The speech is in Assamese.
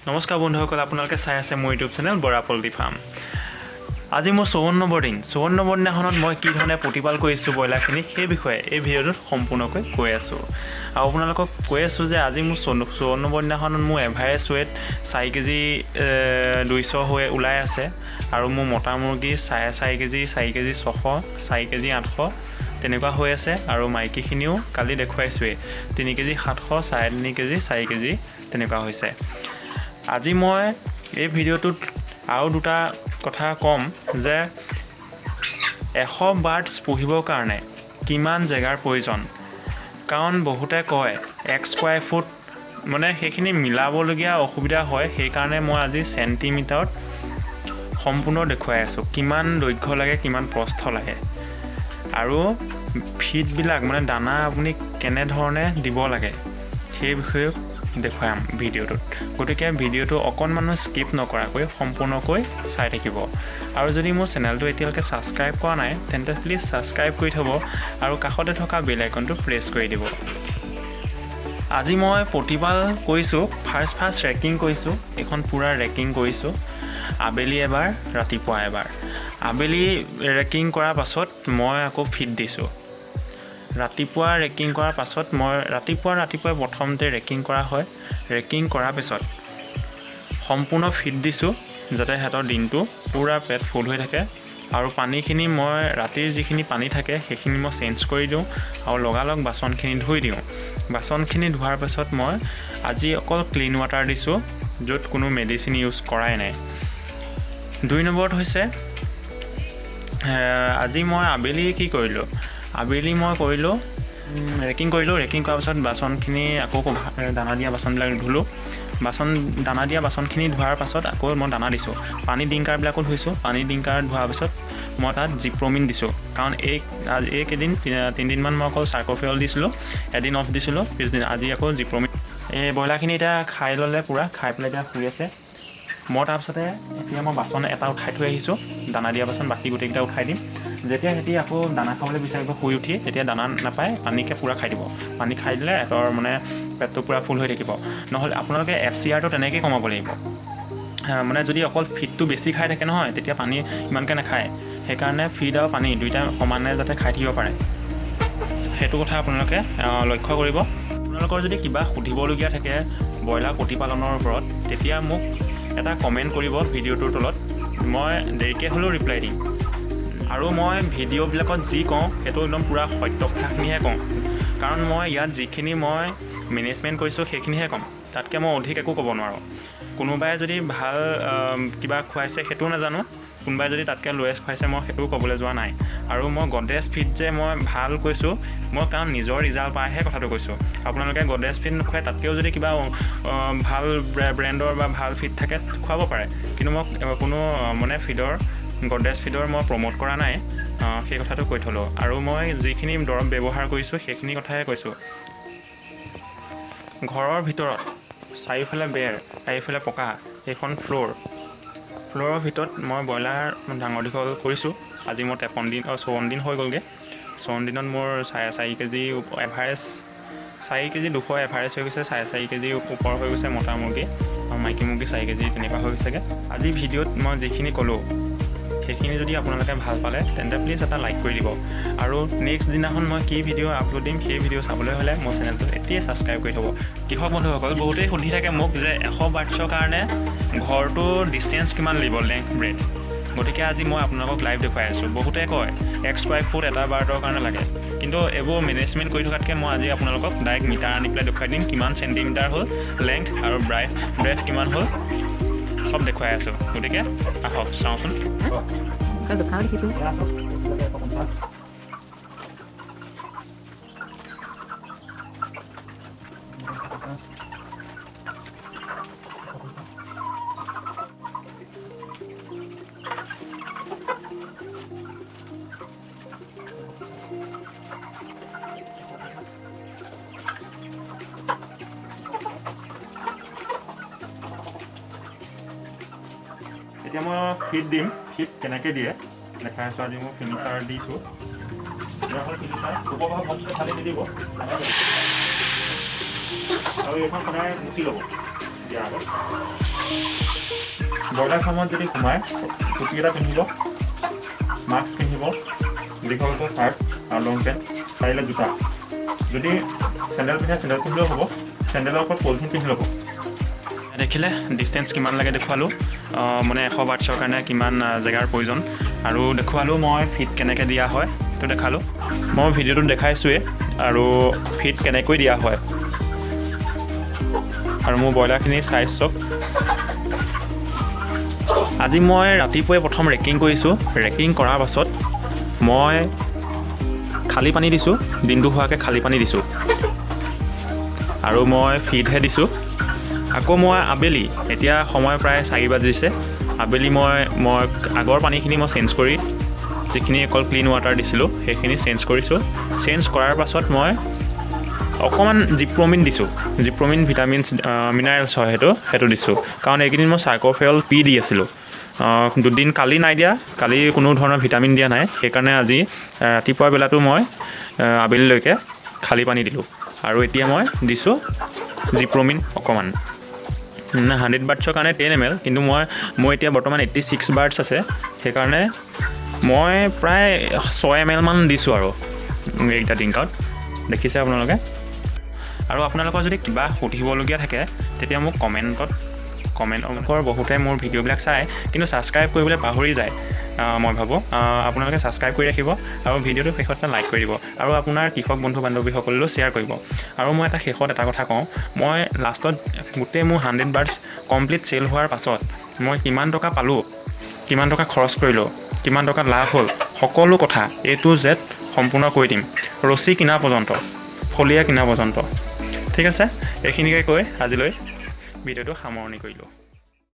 নমস্কাৰ বন্ধুসকল, আপোনালোকে চাই আছে মোৰ YouTube channel Bora poultry farm. আজি মোৰ 54 নম্বৰ দিন। 54 নম্বৰ দিনাখনত মই কি ধৰণে প্ৰতিপাল কৰিছোঁ ব্ৰইলাৰখিনি সেই বিষয়ে এই ভিডিঅ'টোত সম্পূৰ্ণকৈ কৈ আছোঁ। আৰু আপোনালোকক কৈ আছোঁ যে আজি মোৰ 54 নম্বৰ দিনাখনত মোৰ এভাৰেজ ৱেট 4 কেজি 200 হৈ ওলাই আছে। আৰু মোৰ মতা মুৰ্গী 4.5 কেজি 4 কেজি 600 4 কেজি 800 তেনেকুৱা হৈ আছে। আৰু মাইকীখিনিও কালি দেখুৱাইছোঁৱেই 3 কেজি 700 3.5 কেজি 4 কেজি তেনেকুৱা হৈছে। আজি মই এই ভিডিঅ'টোত আৰু দুটা কথা ক'ম যে 100 বাৰ্ডছ পুহিবৰ কাৰণে কিমান জেগাৰ প্ৰয়োজন। কাৰণ বহুতে কয় 1 স্কোৱাৰ ফুট মানে সেইখিনি মিলাবলগীয়া অসুবিধা হয়। সেইকাৰণে মই আজি চেণ্টিমিটাৰত সম্পূৰ্ণ দেখুৱাই আছোঁ কিমান দৈৰ্ঘ্য লাগে কিমান প্ৰস্থ লাগে আৰু ফিডবিলাক মানে দানা আপুনি কেনেধৰণে দিব লাগে সেই বিষয়ে দেখুৱাম ভিডিঅ'টোত। গতিকে ভিডিঅ'টো অকণমানো স্কিপ নকৰাকৈ সম্পূৰ্ণকৈ চাই থাকিব। আৰু যদি মোৰ চেনেলটো এতিয়ালৈকে ছাবস্ক্ৰাইব কৰা নাই তেন্তে প্লিজ ছাবস্ক্ৰাইব কৰি থ'ব আৰু কাষতে থকা বেল আইকনটো প্ৰেছ কৰি দিব। আজি মই প্ৰতিপাল কৰিছোঁ ফাৰ্ষ্ট ৰেকিং কৰিছোঁ। এইখন পূৰা ৰেকিং কৰিছোঁ। আবেলি এবাৰ ৰাতিপুৱা এবাৰ। আবেলি ৰেকিং কৰাৰ পাছত মই আকৌ ফিড দিছোঁ। ৰাতিপুৱা ৰেকিং কৰাৰ পাছত মই ৰাতিপুৱাই প্ৰথমতে ৰেকিং কৰা হয়। ৰেকিং কৰাৰ পিছত সম্পূৰ্ণ ফিড দিছোঁ যাতে সিহঁতৰ দিনটো পূৰা পেট ফুল হৈ থাকে। আৰু পানীখিনি মই ৰাতিৰ যিখিনি পানী থাকে সেইখিনি মই চেঞ্জ কৰি দিওঁ আৰু লগালগ বাচনখিনি ধুই দিওঁ। বাচনখিনি ধোৱাৰ পাছত মই আজি অকল ক্লিন ৱাটাৰ দিছোঁ য'ত কোনো মেডিচিন ইউজ কৰাই নাই। 2 নম্বৰত হৈছে আজি মই আবেলি কি কৰিলোঁ। আবেলি মই কৰিলোঁ ৰেকিং কৰিলোঁ। ৰেকিং কৰাৰ পাছত বাচনখিনি আকৌ দানা দিয়া বাচনবিলাক ধুলোঁ। দানা দিয়া বাচনখিনি ধোৱাৰ পাছত আকৌ মই দানা দিছোঁ। পানী ডিংকাৰবিলাকো ধুইছোঁ। পানী ডিংকাৰ ধোৱাৰ পিছত মই তাত জিপ্ৰমিন দিছোঁ। কাৰণ এইকেইদিন 3 দিনমান মই অকল চাৰ্কোফিয়ল দিছিলোঁ, এদিন অফ দিছিলোঁ, পিছদিন আজি আকৌ জিপ্ৰমিন। এই ব্ৰইলাৰখিনি এতিয়া খাই ল'লে পূৰা, খাই পেলাই এতিয়া শুই আছে। মই তাৰপিছতে এতিয়া মই বাচন এটা উঠাই থৈ আহিছোঁ, দানা দিয়া বাচন বাকী গোটেইকেইটা উঠাই দিম। যেতিয়া সিহঁতি আকৌ দানা খাবলৈ বিচাৰিব শুই উঠি তেতিয়া দানা নাপায়, পানীকে পূৰা খাই দিব। পানী খাই দিলে সিহঁতৰ মানে পেটটো পূৰা ফুল হৈ থাকিব। নহ'লে আপোনালোকে FCRটো তেনেকৈয়ে কমাব লাগিব। মানে যদি অকল ফিডটো বেছি খাই থাকে নহয় তেতিয়া পানী ইমানকৈ নাখায়। সেইকাৰণে ফিড আৰু পানী দুইটা সমানে যাতে খাই থাকিব পাৰে সেইটো কথা আপোনালোকে লক্ষ্য কৰিব। আপোনালোকৰ যদি কিবা সুধিবলগীয়া থাকে ব্ৰইলাৰ প্ৰতিপালনৰ ওপৰত তেতিয়া মোক এটা কমেণ্ট কৰিব ভিডিঅ'টোৰ তলত। মই দেৰিকৈ হ'লেও ৰিপ্লাই দিম। আৰু মই ভিডিঅ'বিলাকত যি কওঁ সেইটো একদম পূৰা সত্য কথাখিনিহে কওঁ। কাৰণ মই ইয়াত যিখিনি মই মেনেজমেণ্ট কৰিছোঁ সেইখিনিহে ক'ম। তাতকৈ মই অধিক একো ক'ব নোৱাৰোঁ। কোনোবাই যদি ভাল কিবা খুৱাইছে সেইটোও নাজানো, কোনোবাই যদি তাতকৈ লৱেষ্ট খুৱাইছে মই সেইটোও ক'বলৈ যোৱা নাই। আৰু মই গডৰেজ ফিড যে মই ভাল কৈছোঁ মই কাৰণ নিজৰ ৰিজাল্ট পাইহে কথাটো কৈছোঁ। আপোনালোকে গডৰেজ ফিড নোখুৱাই তাতকৈও যদি কিবা ভাল ব্ৰেণ্ডৰ বা ভাল ফিড থাকে খুৱাব পাৰে। কিন্তু মই কোনো মানে গডৰেজ ফিডৰ মই প্ৰমোট কৰা নাই, সেই কথাটো কৈ থ'লোঁ। আৰু মই যিখিনি দৰৱ ব্যৱহাৰ কৰিছোঁ সেইখিনি কথাহে কৈছোঁ। ঘৰৰ ভিতৰত চাৰিওফালে বেৰ, চাৰিওফালে পকা, এইখন ফ্ল'ৰৰ ভিতৰত মই ব্ৰইলাৰ ডাঙৰ দীঘল কৰিছোঁ। আজি মোৰ 54 দিন হৈ গ'লগৈ। 54 দিনত মোৰ 4.5 কেজি এভাৰেজ 4 কেজি 200 এভাৰেজ হৈ গৈছে। 4.5 কেজি ওপৰ হৈ গৈছে মতা মুৰ্গী আৰু মাইকী মুৰ্গী 4 কেজি তেনেকুৱা হৈ গৈছেগৈ। আজি ভিডিঅ'ত মই যিখিনি ক'লোঁ সেইখিনি যদি আপোনালোকে ভাল পালে তেন্তে প্লিজ এটা লাইক কৰি দিব। আৰু নেক্সট দিনাখন মই কি ভিডিঅ' আপলোড দিম সেই ভিডিঅ' চাবলৈ হ'লে মোৰ চেনেলটো এতিয়াই ছাবস্ক্ৰাইব কৰি থ'ব। কৃষক বন্ধুসকল বহুতেই সুধি থাকে মোক যে 100 বাৰ্ডছৰ কাৰণে ঘৰটোৰ ডিষ্টেঞ্চ কিমান লাগিব, লেংথ ব্ৰেথ। গতিকে আজি মই আপোনালোকক লাইভ দেখুৱাই আছোঁ। বহুতে কয় 1 স্কোৱাৰ ফুট এটা বাৰ্ডৰ কাৰণে লাগে, কিন্তু এইবোৰ মেনেজমেণ্ট কৰি থকাতকৈ মই আজি আপোনালোকক ডাইৰেক্ট মিটাৰ আনি পেলাই দেখুৱাই দিম কিমান চেণ্টিমিটাৰ হ'ল লেংথ আৰু ব্ৰেথ কিমান হ'ল চব দেখুৱাই আছোঁ। গতিকে আহক চাওঁচোন। এতিয়া মই ফিড দিম। ফিড কেনেকৈ দিয়ে দেখাই আছোঁ। আজি মই ফিনিচাৰ দিছোঁ। ফিনিচাৰ ওপৰৰ বস্তু ঢালি নিদিব আৰু এইখন সদায় মুঠি ল'ব। দিয়াৰ আগত ব্ৰইলাৰ ফাৰ্মত যদি সোমাই টুপি এটা পিন্ধিব, মাস্ক পিন্ধিব, দীঘলকৈ চাৰ্ট আৰু লং পেণ্ট, পাৰিলে জোতা, যদি চেণ্ডেল পিন্ধে চেণ্ডেল পিন্ধিলেও হ'ব, চেণ্ডেলৰ ওপৰত পলিথিন পিন্ধি ল'ব। দেখিলে ডিষ্টেঞ্চ কিমান লাগে দেখুৱালোঁ, মানে 100 বাৰ্ডছৰ কাৰণে কিমান জেগাৰ প্ৰয়োজন, আৰু দেখুৱালোঁ মই ফিট কেনেকৈ দিয়া হয় সেইটো দেখালোঁ। মই ভিডিঅ'টোত দেখাইছোঁৱেই আৰু ফিট কেনেকৈ দিয়া হয়। আৰু মোৰ ব্ৰইলাৰখিনি চাইজ চাওক। আজি মই ৰাতিপুৱাই প্ৰথম ৰেকিং কৰিছোঁ। ৰেকিং কৰাৰ পাছত মই খালী পানী দিছোঁ, দিনটো হোৱাকৈ খালী পানী দিছোঁ, আৰু মই ফিডহে দিছোঁ। আকৌ মই আবেলি, এতিয়া সময় প্ৰায় 4 বাজিছে, আবেলি মই আগৰ পানীখিনি মই চেঞ্জ কৰি, যিখিনি অকল ক্লিন ৱাটাৰ দিছিলোঁ সেইখিনি চেঞ্জ কৰিছোঁ। চেঞ্জ কৰাৰ পাছত মই অকণমান জিপ্ৰমিন দিছোঁ। জিপ্ৰমিন ভিটামিনছ মিনাৰেলছ হয়, সেইটো দিছোঁ, কাৰণ এইকেইদিন মই চাৰ্কোফেল পি দি আছিলোঁ। 2 দিন কালি নাই দিয়া, কালি কোনো ধৰণৰ ভিটামিন দিয়া নাই, সেইকাৰণে আজি ৰাতিপুৱা বেলাটো মই আবেলিলৈকে খালী পানী দিলোঁ, আৰু এতিয়া মই দিছোঁ জিপ্ৰমিন অকণমান। 100 বাৰ্ডছৰ কাৰণে 10 ml, কিন্তু মোৰ এতিয়া বৰ্তমান 86 বাৰ্ডছ আছে, সেইকাৰণে মই প্ৰায় 6 ml মান দিছোঁ আৰু এইকেইটা ড্ৰিংকত। দেখিছে আপোনালোকে। আৰু আপোনালোকৰ যদি কিবা সুধিবলগীয়া থাকে তেতিয়া মোক কমেণ্টৰ বহুতে মোৰ ভিডিঅ'বিলাক চায়, কিন্তু ছাবস্ক্ৰাইব কৰিবলৈ পাহৰি যায়। মই ভাবোঁ আপোনালোকে ছাবস্ক্ৰাইব কৰি ৰাখিব, আৰু ভিডিঅ'টো শেষত লাইক কৰি দিব, আৰু আপোনাৰ কৃষক বন্ধু বান্ধৱীসকললৈও শ্বেয়াৰ কৰিব। আৰু মই শেষত এটা কথা কওঁ, মই লাষ্টত গোটেই মোৰ 100 বাৰ্ডছ কমপ্লিট চেল হোৱাৰ পাছত মই কিমান টকা পালোঁ, কিমান টকা খৰচ কৰিলোঁ, কিমান টকা লাভ হ'ল, সকলো কথা A to Z সম্পূৰ্ণ কৈ দিম, ৰছী কিনা পৰ্যন্ত, ফলিয়া কিনা পৰ্যন্ত। ঠিক আছে, এইখিনিকে কৈ আজিলৈ ভিডিঅ'টো সামৰণি কৰিলোঁ।